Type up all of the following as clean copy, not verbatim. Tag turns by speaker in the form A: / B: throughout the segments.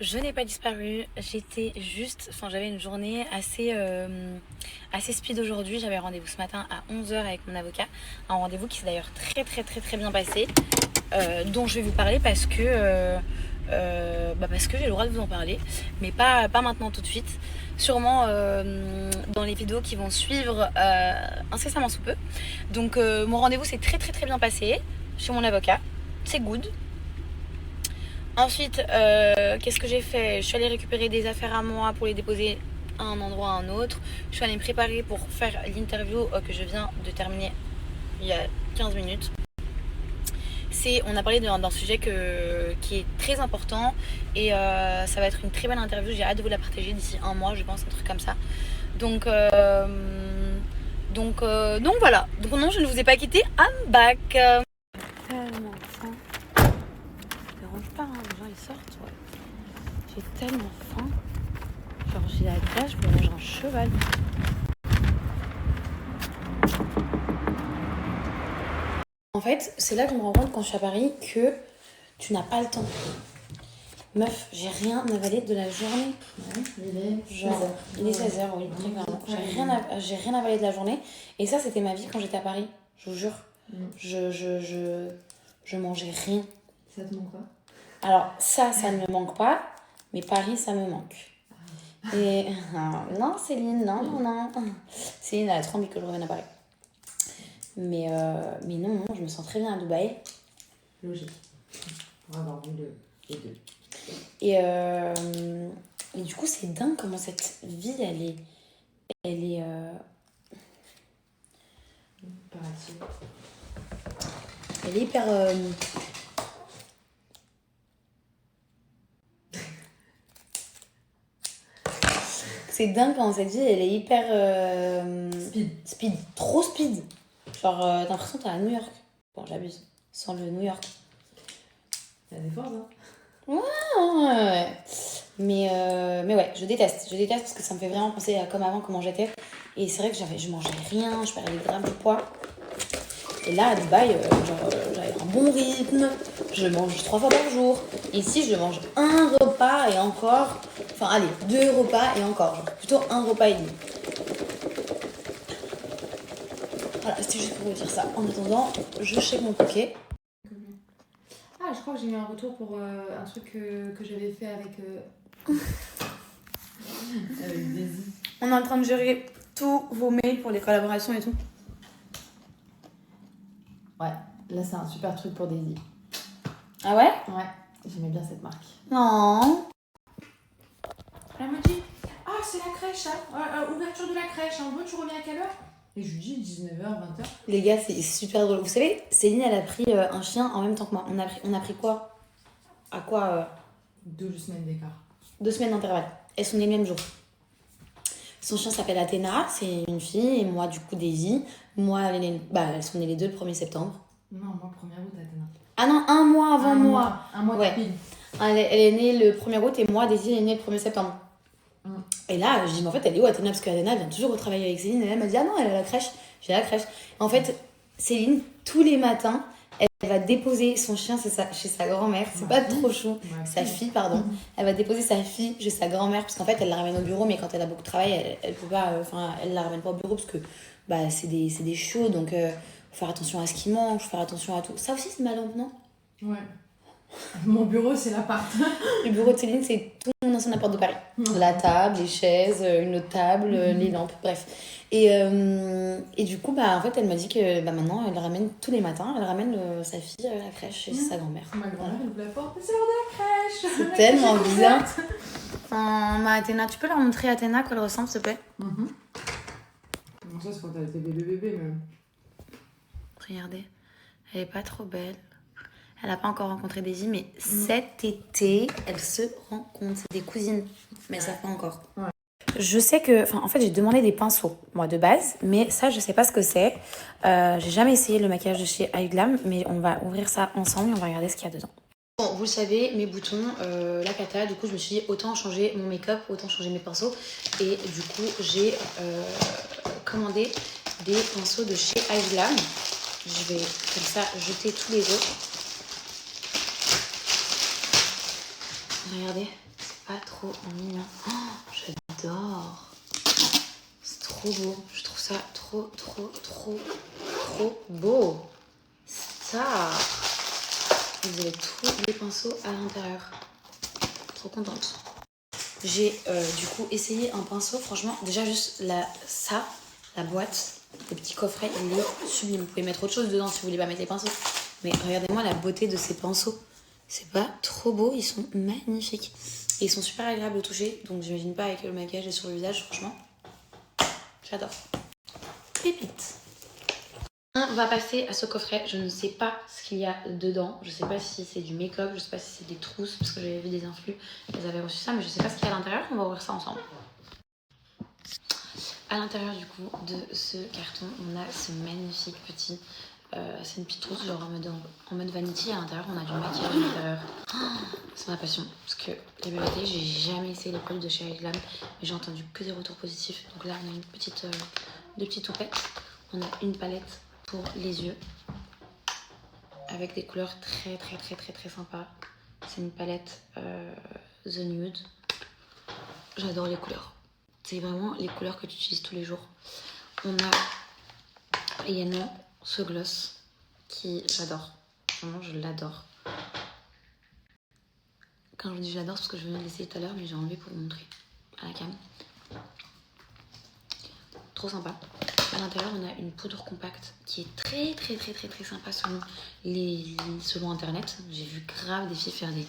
A: Je n'ai pas disparu, j'avais une journée assez speed aujourd'hui. J'avais rendez-vous ce matin à 11 h avec mon avocat. Un rendez-vous qui s'est d'ailleurs très bien passé, dont je vais vous parler parce que j'ai le droit de vous en parler, mais pas maintenant tout de suite. Sûrement dans les vidéos qui vont suivre incessamment sous peu. Donc mon rendez-vous s'est très bien passé chez mon avocat. C'est good. Ensuite, qu'est-ce que j'ai fait? Je suis allée récupérer des affaires à moi pour les déposer à un endroit à un autre. Je suis allée me préparer pour faire l'interview que je viens de terminer il y a 15 minutes. On a parlé d'un sujet qui est très important et ça va être une très belle interview. J'ai hâte de vous la partager d'ici un mois, je pense, un truc comme ça. Donc voilà. Donc non, je ne vous ai pas quitté. I'm back. Tellement faim. Ça me dérange pas, hein, les gens ils sortent. Ouais. J'ai tellement faim. Genre j'ai la dalle, je peux manger un cheval. En fait, c'est là que je me rends compte quand je suis à Paris que tu n'as pas le temps. Meuf, j'ai rien avalé de la journée.
B: Ouais,
A: Il est 16 h, oui, très clairement. J'ai rien avalé de la journée. Et ça, c'était ma vie quand j'étais à Paris. Je vous jure. Je mangeais rien.
B: Ça te manque pas?
A: Alors, ça ne me manque pas. Mais Paris, ça me manque. Et non, Céline, non. Céline, elle a trop envie que je revienne à Paris. Mais non, je me sens très bien à Dubaï.
B: Logique. Pour avoir vu les deux.
A: Et du coup, c'est dingue comment cette vie, elle est
B: Paraît-il.
A: elle est hyper... C'est dingue comment cette vie, elle est hyper... Speed. Trop speed. Genre, t'as l'impression que t'es à New York. Bon, j'abuse. Sans le New York.
B: T'as des forces, hein?
A: Ouais. Mais ouais, je déteste parce que ça me fait vraiment penser à comme avant, comment j'étais. Et c'est vrai que je mangeais rien, je perdais des grammes de poids. Et là, à Dubaï, j'avais un bon rythme, je mange 3 fois par jour. Ici, je mange un repas et encore. Enfin, allez, 2 repas et encore. Genre, plutôt un repas et demi. Voilà, c'était juste pour vous dire ça. En attendant, je check mon poké.
B: Ah, je crois que j'ai eu un retour pour un truc que j'avais fait avec Daisy.
A: On est en train de gérer tous vos mails pour les collaborations et tout.
B: Ouais, là c'est un super truc pour Daisy.
A: Ah ouais?
B: Ouais, j'aimais bien cette marque.
A: Non.
B: Elle me dit, ah c'est la crèche, hein. Ouverture de la crèche, en gros tu reviens à quelle heure? Et je lui dis 19 h, 20 h.
A: Les gars, c'est super drôle. Vous savez, Céline, elle a pris un chien en même temps que moi. On a pris quoi? À quoi
B: 2 semaines d'écart.
A: 2 semaines d'intervalle. Elles sont nées le même jour. Son chien s'appelle Athéna, c'est une fille, et moi, du coup, Daisy. Moi, elles sont nées les deux le 1er septembre.
B: Non, moi 1er août, Athéna.
A: Ah non, un mois avant moi.
B: Un mois
A: ouais.
B: pile.
A: Elle est née le 1er août et moi, Daisy, elle est née le 1er septembre. Et là, je dis, mais en fait, elle est où Athéna? Parce qu'Athéna vient toujours retravailler avec Céline. Et elle m'a dit, ah non, elle est à la crèche. J'ai la crèche. En fait, Céline, tous les matins, elle va déposer son chien chez sa grand-mère. C'est pas trop chou. Sa fille, pardon. Elle va déposer sa fille chez sa grand-mère. Parce qu'en fait, elle la ramène au bureau, mais quand elle a beaucoup de travail, elle peut pas. Elle la ramène pas au bureau parce que c'est des chiots. Donc, faut faire attention à ce qu'ils mangent, faut faire attention à tout. Ça aussi, c'est ma lampe, non?
B: Ouais. Mon bureau, c'est l'appart.
A: Le bureau de Céline, c'est tout mon ancien appart de Paris. La table, les chaises, une autre table, les lampes, bref. Et du coup, en fait, elle m'a dit que maintenant, elle ramène tous les matins, elle ramène sa fille à la crèche chez sa grand-mère.
B: Ma grand-mère, elle ouvre la porte, c'est l'heure de la crèche.
A: C'est tellement bien. Athéna, tu peux leur montrer Athéna qu'elle ressemble, s'il te plaît?
B: Bon, ça, c'est quand t'as été bébé, mais...
A: Regardez, elle est pas trop belle. Elle n'a pas encore rencontré Daisy, mais cet été, elles se rencontrent. C'est des cousines, mais elles ne savent pas encore. Ouais. Je sais que... en fait, j'ai demandé des pinceaux, moi, de base, mais ça, je ne sais pas ce que c'est. J'ai jamais essayé le maquillage de chez iGlam, mais on va ouvrir ça ensemble et on va regarder ce qu'il y a dedans. Bon, vous le savez, mes boutons, la cata, du coup, je me suis dit, autant changer mon make-up, autant changer mes pinceaux. Et du coup, j'ai commandé des pinceaux de chez iGlam. Je vais, comme ça, jeter tous les autres. Regardez, pas trop mignon. Oh, j'adore. C'est trop beau. Je trouve ça trop beau. Ça. Vous avez tous les pinceaux à l'intérieur. Trop contente. J'ai du coup essayé un pinceau. Franchement, déjà juste la boîte, le petit coffret, il est sublime. Vous pouvez mettre autre chose dedans si vous voulez pas mettre les pinceaux. Mais regardez-moi la beauté de ces pinceaux. C'est pas trop beau, ils sont magnifiques. Et ils sont super agréables au toucher. Donc j'imagine pas avec le maquillage et sur le visage, franchement. J'adore. Pépite. On va passer à ce coffret. Je ne sais pas ce qu'il y a dedans. Je sais pas si c'est du make-up, je sais pas si c'est des trousses, parce que j'avais vu des influx. Elles avaient reçu ça, mais je sais pas ce qu'il y a à l'intérieur. On va ouvrir ça ensemble. À l'intérieur du coup de ce carton, on a ce magnifique petit... c'est une petite trousse genre en mode vanity. À l'intérieur, on a du maquillage à l'intérieur. Oh, c'est ma passion. Parce que la vérité, j'ai jamais essayé les produits de chez Glam, mais j'ai entendu que des retours positifs. Donc là, on a une petite, deux petites toupettes. On a une palette pour les yeux avec des couleurs très sympas. C'est une palette The Nude. J'adore les couleurs. C'est vraiment les couleurs que tu utilises tous les jours. On a également ce gloss qui j'adore. Vraiment, je l'adore. Quand je vous dis je l'adore, c'est parce que je venais de l'essayer tout à l'heure, mais j'ai enlevé pour vous montrer à la cam. Trop sympa. À l'intérieur, on a une poudre compacte qui est très sympa selon internet. J'ai vu grave des filles faire des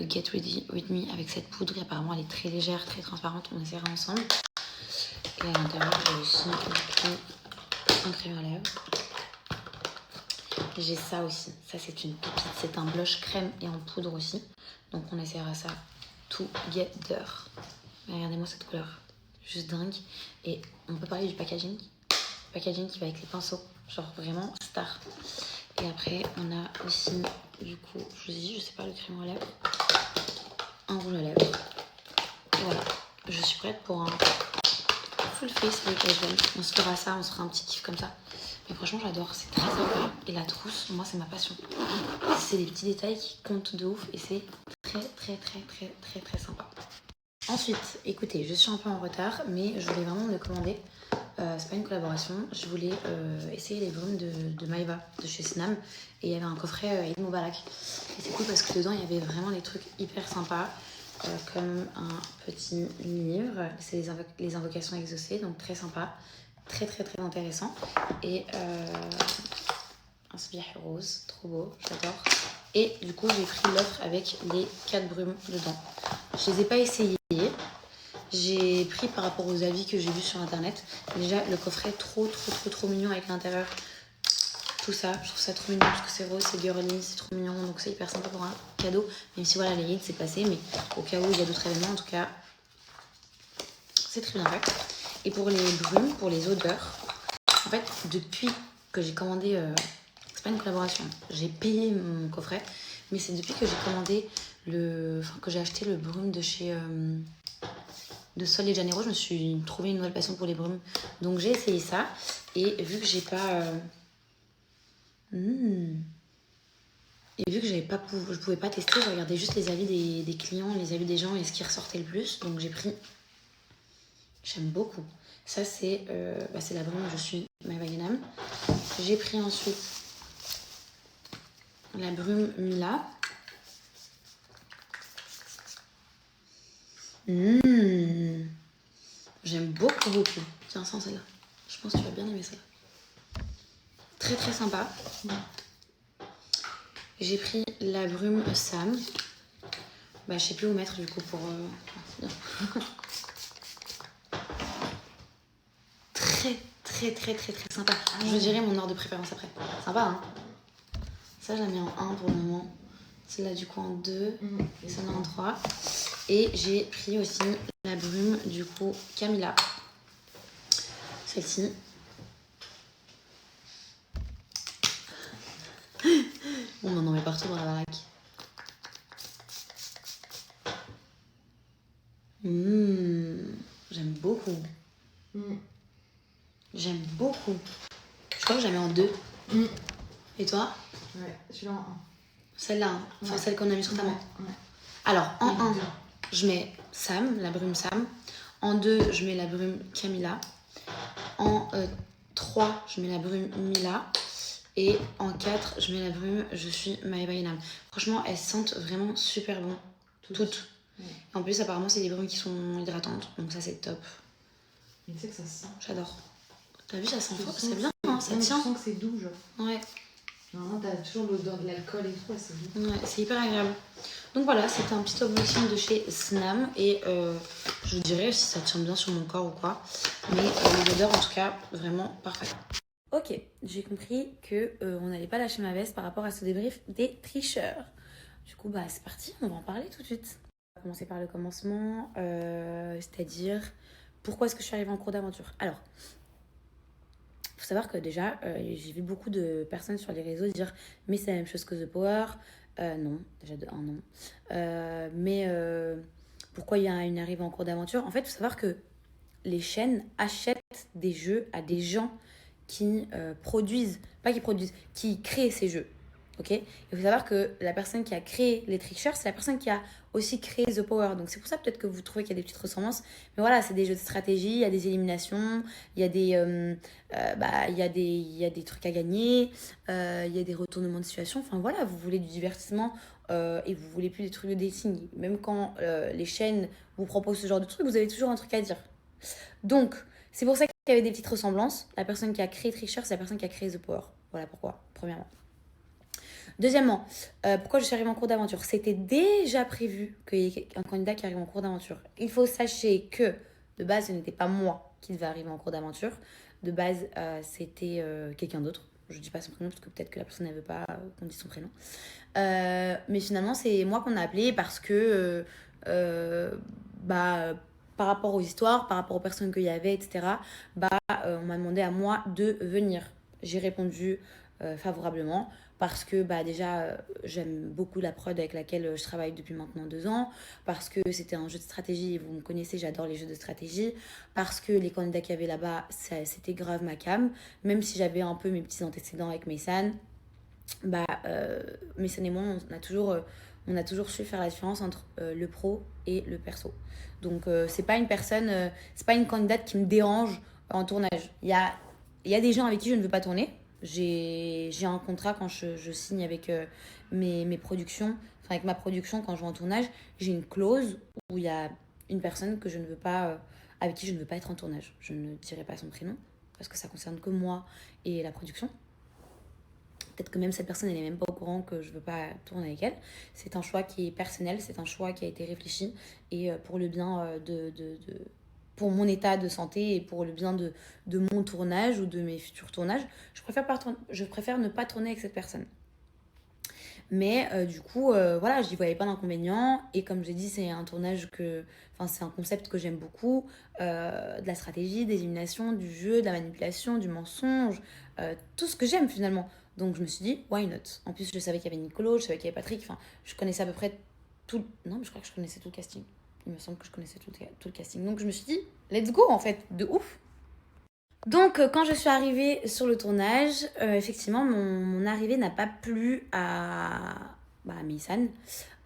A: Get Ready With Me avec cette poudre. Et apparemment, elle est très légère, très transparente. On essaiera ensemble. Et à l'intérieur, j'ai aussi un crème à lèvres. J'ai ça aussi. Ça, c'est une pépite. C'est un blush crème et en poudre aussi. Donc, on essaiera ça together. Regardez-moi cette couleur. Juste dingue. Et on peut parler du packaging. Packaging qui va avec les pinceaux, genre vraiment star. Et après on a aussi du coup, je vous ai dit, je sais pas, le crème à lèvres, un rouge à lèvres. Et voilà, je suis prête pour un full face avec Glam. On se fera ça, on se fera un petit kiff comme ça. Mais franchement j'adore, c'est très sympa. Et la trousse, moi c'est ma passion. C'est des petits détails qui comptent de ouf et c'est très sympa. Ensuite, écoutez, je suis un peu en retard, mais je voulais vraiment me le commander. C'est pas une collaboration, je voulais essayer les brumes de Maeva de chez Snam et il y avait un coffret Eid Mubarak et c'est cool parce que dedans il y avait vraiment des trucs hyper sympas comme un petit livre, c'est les invocations exaucées, donc très sympa, très intéressant et un sbire rose, trop beau, j'adore. Et du coup j'ai pris l'offre avec les 4 brumes dedans. Je les ai pas essayées. J'ai pris par rapport aux avis que j'ai vus sur internet. Déjà le coffret trop mignon avec l'intérieur. Tout ça, je trouve ça trop mignon parce que c'est rose, c'est girly, c'est trop mignon. Donc c'est hyper sympa pour un cadeau. Même si voilà, les rides c'est passé, mais au cas où il y a d'autres événements, en tout cas, c'est très bien fait. Et pour les brumes, pour les odeurs, en fait, depuis que j'ai commandé, c'est pas une collaboration, j'ai payé mon coffret, mais c'est depuis que j'ai commandé que j'ai acheté le brume de chez de Sol et Janeiro, je me suis trouvé une nouvelle passion pour les brumes. Donc j'ai essayé ça. Et vu que j'ai pas... Et vu que je pouvais pas tester, je regardais juste les avis des clients, les avis des gens et ce qui ressortait le plus. Donc j'ai pris... J'aime beaucoup. Ça c'est la brume Je suis Maeva Glam. J'ai pris ensuite la brume Mila. J'aime beaucoup. Tiens, sans celle-là. Je pense que tu vas bien aimer ça. Très sympa. J'ai pris la brume Sam. Je sais plus où mettre du coup pour... très sympa. Je vous dirai mon ordre de préférence après. Sympa, hein. Ça, je la mets en 1 pour le moment. Celle-là, du coup, en 2. Et celle-là, en 3. Et j'ai pris aussi la brume, du coup, Camilla. Celle-ci. On en met partout dans la baraque. J'aime beaucoup. J'aime beaucoup. Je crois que je la mets en 2. Et toi?
B: Ouais, je suis là en 1.
A: Celle-là, hein. Enfin, celle qu'on a mis sur ta main.
B: Ouais.
A: Alors, en 1, je mets Sam, la brume Sam. En 2, je mets la brume Camilla. En 3, je mets la brume Mila. Et en 4, je mets la brume Je suis My by Nam. Franchement, elles sentent vraiment super bon. Toutes. Ouais. En plus, apparemment, c'est des brumes qui sont hydratantes. Donc ça, c'est top.
B: Mais tu sais que ça sent.
A: J'adore. T'as vu, ça sent fort. C'est bien, hein, ça tient.
B: Tu sens que c'est doux, genre.
A: Ouais.
B: Normalement, t'as toujours l'odeur de l'alcool et tout, c'est doux.
A: Ouais, c'est hyper agréable. Donc voilà, c'était un petit unboxing de chez Snam. Et je vous dirai si ça tient bien sur mon corps ou quoi. Mais l'odeur, en tout cas, vraiment parfait. Ok, j'ai compris que on n'allait pas lâcher ma veste par rapport à ce débrief des tricheurs. Du coup, bah c'est parti, on va en parler tout de suite. On va commencer par le commencement, c'est-à-dire pourquoi est-ce que je suis arrivée en cours d'aventure. Alors, faut savoir que déjà, j'ai vu beaucoup de personnes sur les réseaux dire mais c'est la même chose que The Power. Non, déjà de 1 non. Mais pourquoi il y a une arrivée en cours d'aventure? En fait, il faut savoir que les chaînes achètent des jeux à des gens qui qui créent ces jeux. Ok. Il faut savoir que la personne qui a créé les tricheurs, c'est la personne qui a aussi créé The Power. Donc c'est pour ça peut-être que vous trouvez qu'il y a des petites ressemblances. Mais voilà, c'est des jeux de stratégie, il y a des éliminations, il y a il y a des trucs à gagner, il y a des retournements de situation. Enfin voilà, vous voulez du divertissement et vous voulez plus des trucs de dating. Même quand les chaînes vous proposent ce genre de trucs, vous avez toujours un truc à dire. Donc, c'est pour ça qu'il y avait des petites ressemblances. La personne qui a créé Tricheur, c'est la personne qui a créé The Power. Voilà pourquoi, premièrement. Deuxièmement, pourquoi je suis arrivée en cours d'aventure? C'était déjà prévu qu'il y ait un candidat qui arrive en cours d'aventure. Il faut sachez que, de base, ce n'était pas moi qui devais arriver en cours d'aventure. De base, c'était quelqu'un d'autre. Je ne dis pas son prénom parce que peut-être que la personne ne veut pas qu'on dise son prénom. Mais finalement, c'est moi qu'on a appelé parce que par rapport aux histoires, par rapport aux personnes qu'il y avait, etc., on m'a demandé à moi de venir. J'ai répondu favorablement parce que déjà, j'aime beaucoup la prod avec laquelle je travaille depuis maintenant 2 ans, parce que c'était un jeu de stratégie, et vous me connaissez, j'adore les jeux de stratégie, parce que les candidats qu'il y avait là-bas, c'était grave ma cam, même si j'avais un peu mes petits antécédents avec Meysan. Meysan et moi, on a toujours su faire la différence entre le pro et le perso. Donc c'est pas une candidate qui me dérange en tournage. Il y a des gens avec qui je ne veux pas tourner. J'ai un contrat quand je signe avec mes productions, enfin avec ma production quand je vais en tournage, j'ai une clause où il y a une personne que je ne veux pas, avec qui je ne veux pas être en tournage. Je ne dirai pas son prénom parce que ça concerne que moi et la production. Peut-être que même cette personne, elle n'est même pas au courant que je ne veux pas tourner avec elle. C'est un choix qui est personnel, c'est un choix qui a été réfléchi et pour le bien pour mon état de santé et pour le bien de mon tournage ou de mes futurs tournages, je préfère ne pas tourner avec cette personne. Mais du coup, voilà, je n'y voyais pas d'inconvénient. Et comme j'ai dit, c'est un c'est un concept que j'aime beaucoup. De la stratégie, des éliminations, du jeu, de la manipulation, du mensonge. Tout ce que j'aime finalement. Donc je me suis dit, why not? En plus, je savais qu'il y avait Nicolo, je savais qu'il y avait Patrick. Enfin, je connaissais à peu près tout. Non, mais je crois que je connaissais tout le casting. Il me semble que je connaissais tout le casting. Donc je me suis dit, let's go en fait, de ouf. Donc quand je suis arrivée sur le tournage, effectivement, mon arrivée n'a pas plu à Meysan.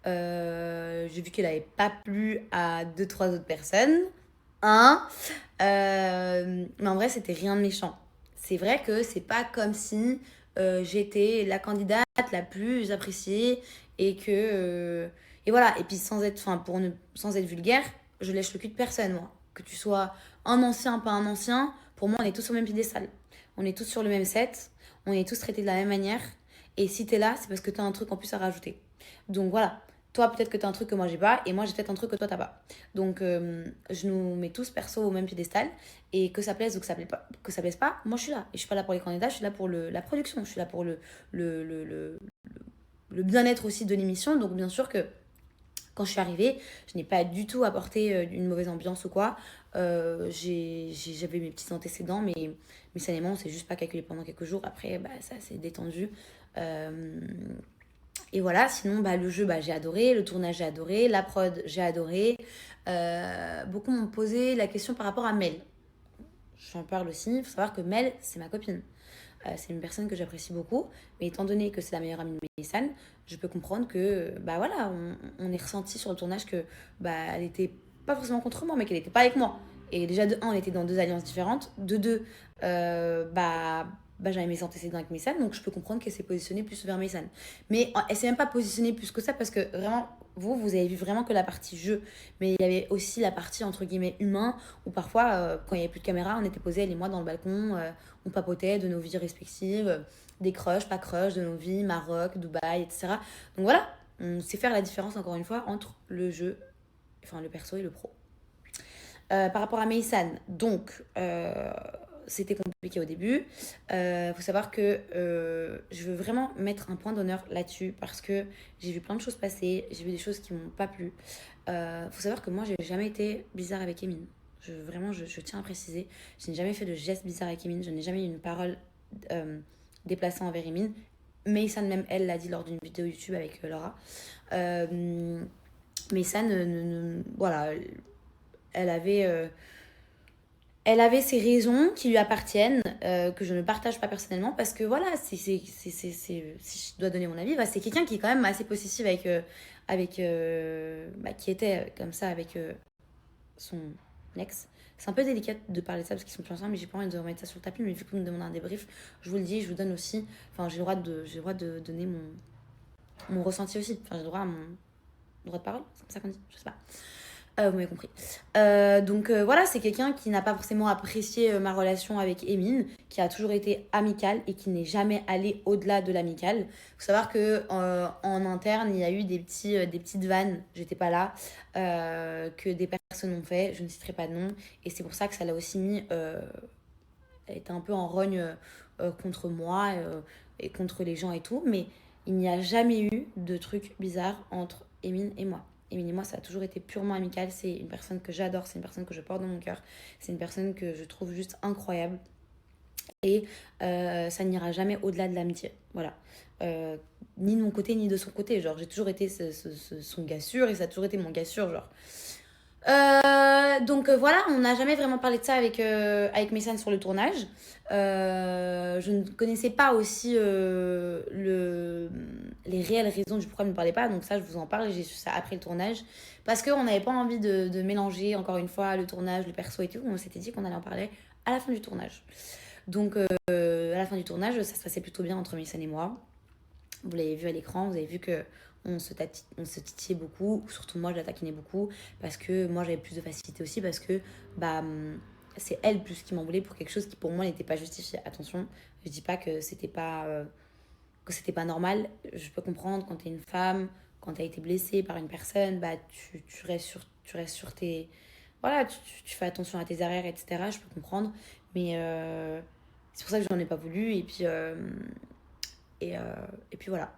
A: J'ai vu qu'elle n'avait pas plu à 2-3 autres personnes. Mais en vrai, c'était rien de méchant. C'est vrai que c'est pas comme si j'étais la candidate la plus appréciée et que et voilà. Et puis sans être vulgaire, je lèche le cul de personne, moi. Que tu sois un ancien, pas un ancien, pour moi, on est tous au même piédestal. On est tous sur le même set, on est tous traités de la même manière. Et si t'es là, c'est parce que t'as un truc en plus à rajouter. Donc voilà. Toi, peut-être que t'as un truc que moi j'ai pas, et moi j'ai peut-être un truc que toi t'as pas. Donc, je nous mets tous perso au même piédestal, et que ça plaise ou que ça plaise pas, moi je suis là. Et je suis pas là pour les candidats, je suis là pour la production, je suis là pour le bien-être aussi de l'émission. Donc, bien sûr que quand je suis arrivée, je n'ai pas du tout apporté une mauvaise ambiance ou quoi. J'avais mes petits antécédents, mais sainement, on s'est juste pas calculé pendant quelques jours. Après, ça s'est détendu. Et voilà, sinon, le jeu, j'ai adoré. Le tournage, j'ai adoré. La prod, j'ai adoré. Beaucoup m'ont posé la question par rapport à Mel. J'en parle aussi. Il faut savoir que Mel, c'est ma copine. c'est une personne que j'apprécie beaucoup. Mais étant donné que c'est la meilleure amie de Mélissane, je peux comprendre que, bah voilà, on est ressenti sur le tournage que, bah, elle était pas forcément contre moi, mais qu'elle était pas avec moi. Et déjà, de un, on était dans deux alliances différentes. De deux, j'avais mes antécédents avec Mélissane, donc je peux comprendre qu'elle s'est positionnée plus vers Mélissane. Mais elle s'est même pas positionnée plus que ça parce que vraiment, vous avez vu vraiment que la partie jeu. Mais il y avait aussi la partie entre guillemets humain où parfois, quand il n'y avait plus de caméra, on était posés, elle et moi, dans le balcon, on papotait de nos vies respectives, des crushs, pas crushs, de nos vies, Maroc, Dubaï, etc. Donc voilà, on sait faire la différence encore une fois entre le jeu, enfin le perso et le pro. Par rapport à Meysan, donc c'était compliqué au début. Faut savoir que je veux vraiment mettre un point d'honneur là-dessus parce que j'ai vu plein de choses passer, j'ai vu des choses qui m'ont pas plu. Faut savoir que moi, j'ai jamais été bizarre avec Emine. Je tiens à préciser, je n'ai jamais fait de gestes bizarres avec Emine, je n'ai jamais eu une parole déplacée envers Emine. Meysan, même elle, l'a dit lors d'une vidéo YouTube avec Laura. Meysan, voilà, elle avait elle avait ses raisons qui lui appartiennent, que je ne partage pas personnellement, parce que voilà, si je dois donner mon avis, bah, c'est quelqu'un qui est quand même assez possessif qui était comme ça avec son ex. C'est un peu délicat de parler de ça parce qu'ils sont plus ensemble, mais j'ai pas envie de remettre ça sur le tapis, mais vu que vous me demandez un débrief, je vous le dis, je vous donne aussi, enfin j'ai le droit de donner mon ressenti aussi, enfin j'ai le droit à mon droit de parole, c'est comme ça qu'on dit, je sais pas. Vous m'avez compris. Donc voilà, c'est quelqu'un qui n'a pas forcément apprécié ma relation avec Emine, qui a toujours été amicale et qui n'est jamais allé au-delà de l'amical. Il faut savoir que en interne, il y a eu des petites vannes, j'étais pas là, que des personnes ont fait, je ne citerai pas de nom, et c'est pour ça que ça l'a aussi mis, elle était un peu en rogne contre moi et contre les gens et tout, mais il n'y a jamais eu de trucs bizarres entre Emine et moi. Emine et moi, ça a toujours été purement amical. C'est une personne que j'adore, c'est une personne que je porte dans mon cœur, c'est une personne que je trouve juste incroyable. Et ça n'ira jamais au-delà de l'amitié. Voilà. Ni de mon côté, ni de son côté. Genre, j'ai toujours été son gars sûr et ça a toujours été mon gars sûr, genre. Donc voilà, on n'a jamais vraiment parlé de ça avec Messane sur le tournage. Je ne connaissais pas aussi les réelles raisons du pourquoi elle ne me parlait pas, donc ça je vous en parle, j'ai su ça après le tournage. Parce qu'on n'avait pas envie de mélanger encore une fois le tournage, le perso et tout, on s'était dit qu'on allait en parler à la fin du tournage. Donc à la fin du tournage, ça se passait plutôt bien entre Messane et moi. Vous l'avez vu à l'écran, vous avez vu que on se titillait beaucoup, surtout moi je la taquinais beaucoup parce que moi j'avais plus de facilité aussi parce que c'est elle plus qui m'en voulait pour quelque chose qui pour moi n'était pas justifié. Attention, je dis pas que c'était pas normal, je peux comprendre quand t'es une femme, quand t'as été blessée par une personne, bah tu restes sur tes voilà, tu fais attention à tes arrières, etc. Je peux comprendre, mais c'est pour ça que j'en ai pas voulu et puis voilà.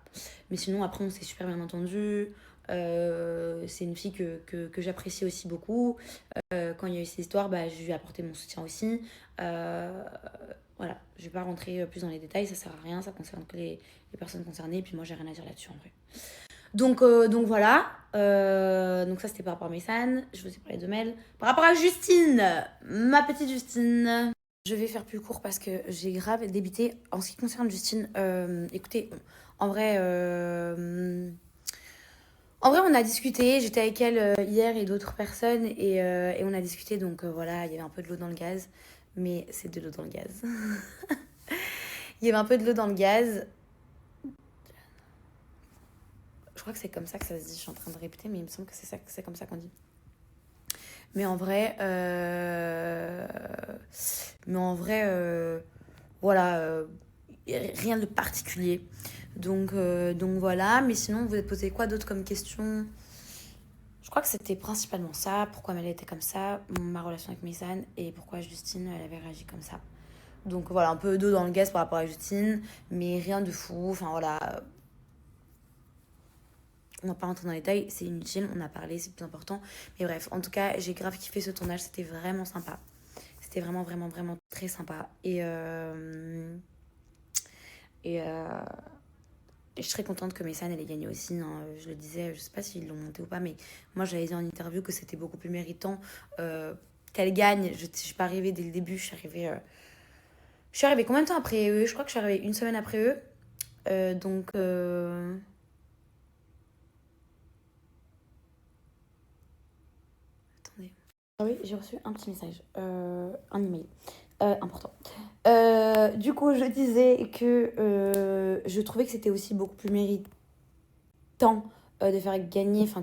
A: Mais sinon, après, on s'est super bien entendu. C'est une fille que j'apprécie aussi beaucoup. Quand il y a eu ces histoires, bah, je lui ai apporté mon soutien aussi. Voilà, je vais pas rentrer plus dans les détails, ça sert à rien, ça concerne que les personnes concernées. Et puis moi, j'ai rien à dire là-dessus en vrai. Donc voilà. Donc ça, c'était par rapport à Messane. Je vous ai parlé de Mel. Par rapport à Justine, ma petite Justine. Je vais faire plus court parce que j'ai grave débité. En ce qui concerne Justine, écoutez, en vrai, on a discuté. J'étais avec elle hier et d'autres personnes et on a discuté. Donc voilà, il y avait un peu de l'eau dans le gaz. Mais c'est de l'eau dans le gaz. Il y avait un peu de l'eau dans le gaz. Je crois que c'est comme ça que ça se dit. Je suis en train de répéter, mais il me semble que c'est comme ça qu'on dit. Mais en vrai, voilà, rien de particulier. Donc voilà. Mais sinon, vous avez posé quoi d'autre comme question? Je crois que c'était principalement ça. Pourquoi Mel était comme ça, ma relation avec Messane, et pourquoi Justine, elle avait réagi comme ça. Donc voilà, un peu d'eau dans le gaz par rapport à Justine, mais rien de fou. Enfin voilà, on va pas rentrer dans les détails, c'est inutile, on a parlé, c'est plus important. Mais bref, en tout cas, j'ai grave kiffé ce tournage, c'était vraiment sympa. C'était vraiment, vraiment, vraiment très sympa. Et je suis très contente que Messane, elle ait gagné aussi. Hein. Je le disais, je sais pas s'ils l'ont monté ou pas, mais moi, j'avais dit en interview que c'était beaucoup plus méritant qu'elle gagne. Je suis pas arrivée dès le début, je suis Je suis arrivée combien de temps après eux? Je crois que je suis arrivée une semaine après eux. Donc... Attendez. Ah oui, j'ai reçu un petit message. Un email. Important. Du coup, je disais que je trouvais que c'était aussi beaucoup plus méritant de faire gagner, enfin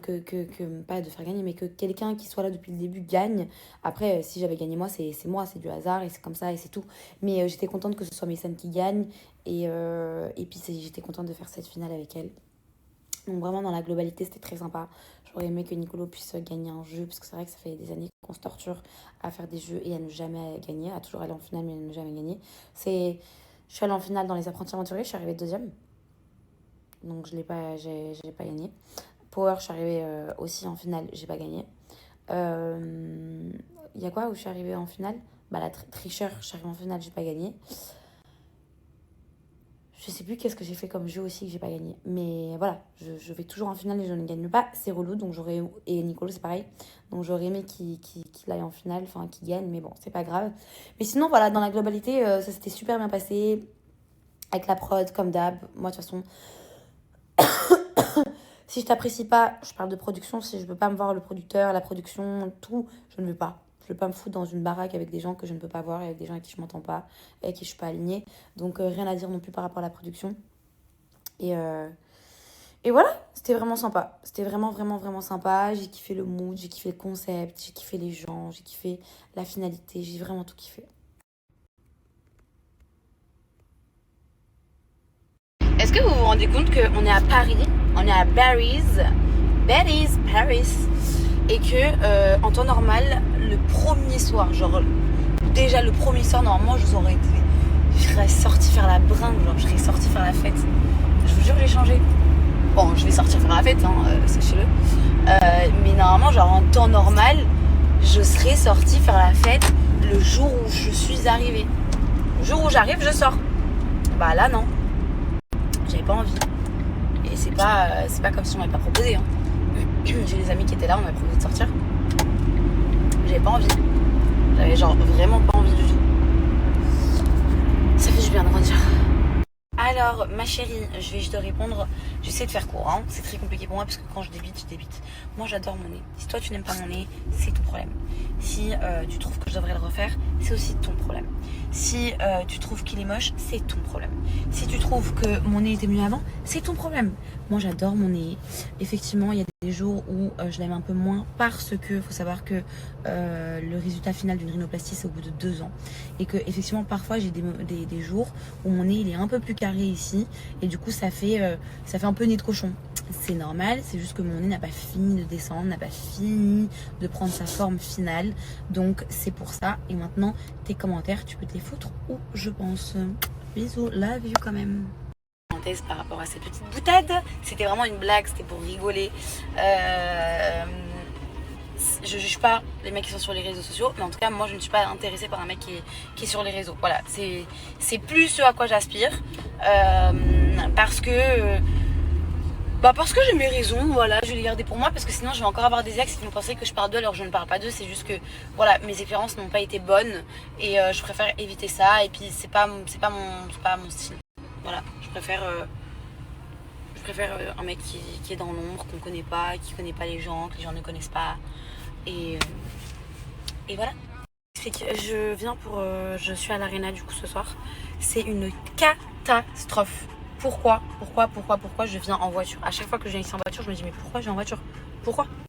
A: pas de faire gagner, mais que quelqu'un qui soit là depuis le début gagne. Après, si j'avais gagné moi, c'est moi, c'est du hasard et c'est comme ça et c'est tout. Mais j'étais contente que ce soit Mason qui gagne et puis j'étais contente de faire cette finale avec elle. Donc vraiment dans la globalité c'était très sympa. J'aurais aimé que Nicolo puisse gagner un jeu parce que c'est vrai que ça fait des années qu'on se torture à faire des jeux et à ne jamais gagner, à toujours aller en finale mais à ne jamais gagner. Je suis allée en finale dans les apprentis aventuriers, je suis arrivée deuxième. Donc j'ai pas gagné. Power, je suis arrivée aussi en finale, j'ai pas gagné. Il y a quoi où je suis arrivée en finale? Bah la tricheur, je suis arrivée en finale, j'ai pas gagné. Je sais plus qu'est-ce que j'ai fait comme jeu aussi que j'ai pas gagné. Mais voilà, je vais toujours en finale et je ne gagne pas. C'est relou, donc et Nicolo, c'est pareil. Donc j'aurais aimé qu'il aille en finale, enfin qu'il gagne, mais bon, c'est pas grave. Mais sinon, voilà, dans la globalité, ça s'était super bien passé. Avec la prod, comme d'hab. Moi, de toute façon, si je t'apprécie pas, je parle de production. Si je veux pas me voir le producteur, la production, tout, je ne veux pas. Je veux pas me foutre dans une baraque avec des gens que je ne peux pas voir, avec des gens avec qui je m'entends pas, avec qui je suis pas alignée. Donc rien à dire non plus par rapport à la production. Et voilà, c'était vraiment sympa. C'était vraiment, vraiment, vraiment sympa. J'ai kiffé le mood, j'ai kiffé le concept, j'ai kiffé les gens, j'ai kiffé la finalité, j'ai vraiment tout kiffé. Est-ce que vous vous rendez compte qu'on est à Paris, on est à Paris, et que en temps normal, le premier soir, genre déjà le premier soir, normalement, je serais sortie faire la bringue, genre je serais sortie faire la fête. Je vous jure, j'ai changé. Bon, je vais sortir faire la fête, hein, sachez-le. Mais normalement, genre en temps normal, je serais sortie faire la fête le jour où je suis arrivée. Le jour où j'arrive, je sors. Bah là, non. J'avais pas envie. Et c'est pas comme si on m'avait pas proposé. Hein. J'ai des amis qui étaient là, on m'avait proposé de sortir. J'avais pas envie. J'avais genre vraiment pas envie du tout. Ça fait du bien de grandir. Alors, ma chérie, je vais juste te répondre. J'essaie de faire court, hein. C'est très compliqué pour moi parce que quand je débite. Moi, j'adore mon nez. Si toi, tu n'aimes pas mon nez, c'est ton problème. Si tu trouves que je devrais le refaire, c'est aussi ton problème. Si tu trouves qu'il est moche, c'est ton problème. Si tu trouves que mon nez était mieux avant, c'est ton problème. Moi, j'adore mon nez. Effectivement, il y a des jours où je l'aime un peu moins parce que faut savoir que le résultat final d'une rhinoplastie, c'est au bout de 2 ans. Et que, effectivement, parfois, j'ai des jours où mon nez, il est un peu plus carré ici. Et du coup, ça fait un peu nez de cochon. C'est normal, c'est juste que mon nez n'a pas fini de descendre, n'a pas fini de prendre sa forme finale. Donc c'est pour ça. Et maintenant, tes commentaires, tu peux te les foutre où je pense. Bisous, love you quand même. Parenthèse par rapport à cette petite boutade, c'était vraiment une blague, c'était pour rigoler. Je juge pas les mecs qui sont sur les réseaux sociaux, mais en tout cas moi je ne suis pas intéressée par un mec qui est sur les réseaux. Voilà, c'est plus ce à quoi j'aspire, parce que j'ai mes raisons. Voilà, je vais les garder pour moi parce que sinon je vais encore avoir des ex qui vont penser que je parle d'eux alors je ne parle pas d'eux. C'est juste que voilà, mes expériences n'ont pas été bonnes et je préfère éviter ça. Et puis c'est pas mon style. Voilà, je préfère un mec qui est dans l'ombre, qu'on connaît pas, qui connaît pas les gens, que les gens ne connaissent pas. Et voilà. Je suis à l'Arena du coup ce soir. C'est une catastrophe. Pourquoi je viens en voiture? À chaque fois que je viens ici en voiture, je me dis mais pourquoi je viens en voiture? Pourquoi?